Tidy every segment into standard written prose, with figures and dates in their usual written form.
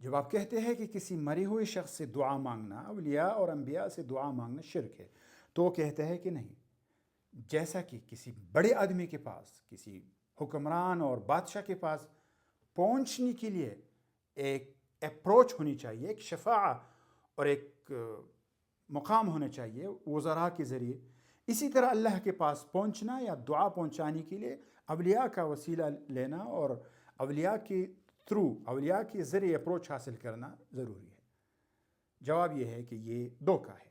جب آپ کہتے ہیں کہ کسی مرے ہوئے شخص سے دعا مانگنا، اولیاء اور انبیاء سے دعا مانگنا شرک ہے، تو وہ کہتے ہیں کہ نہیں، جیسا کہ کسی بڑے آدمی کے پاس، کسی حکمران اور بادشاہ کے پاس پہنچنے کے لیے ایک اپروچ ہونی چاہیے، ایک شفاعہ اور ایک مقام ہونا چاہیے وزراء کے ذریعے، اسی طرح اللہ کے پاس پہنچنا یا دعا پہنچانے کے لیے اولیاء کا وسیلہ لینا اور اولیاء کے تھرو، اولیاء کے ذریعے اپروچ حاصل کرنا ضروری ہے۔ جواب یہ ہے کہ یہ دھوکہ ہے۔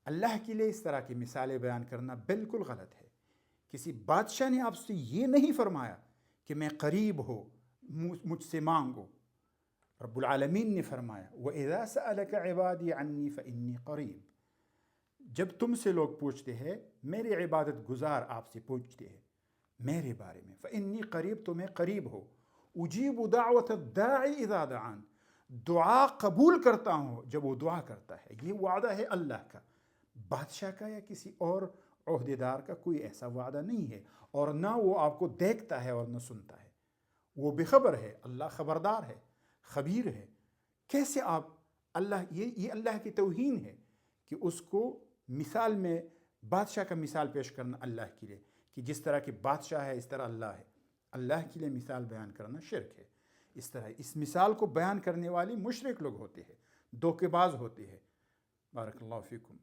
اللہ کے لیے اس طرح کی مثالیں بیان کرنا بالکل غلط ہے۔ کسی بادشاہ نے آپ سے یہ نہیں فرمایا کہ میں قریب ہو، مجھ سے مانگو۔ رب العالمین نے فرمایا وَإِذَا سَأَلَكَ عِبَادِي عَنِّي فَإِنِّي قَرِيب، جب تم سے لوگ پوچھتے ہیں، میرے عبادت گزار آپ سے پوچھتے ہیں میرے بارے میں، فَإِنِّي قریب، تو میں قریب ہو، اجیب دعوت الداعی اذا دعان، دعا قبول کرتا ہوں جب وہ دعا کرتا ہے۔ یہ وعدہ ہے اللہ کا، بادشاہ کا یا کسی اور عہدیدار کا کوئی ایسا وعدہ نہیں ہے، اور نہ وہ آپ کو دیکھتا ہے اور نہ سنتا ہے، وہ بے خبر ہے، اللہ خبردار ہے، خبیر ہے۔ کیسے آپ اللہ، یہ اللہ کی توہین ہے کہ اس کو مثال میں بادشاہ کا مثال پیش کرنا اللہ کے لیے، کہ جس طرح کہ بادشاہ ہے اس طرح اللہ ہے، اللہ کے لیے مثال بیان کرنا شرک ہے۔ اس طرح اس مثال کو بیان کرنے والے مشرک لوگ ہوتے ہیں، دھوکے باز ہوتے ہیں۔ بارک اللہ فیکم۔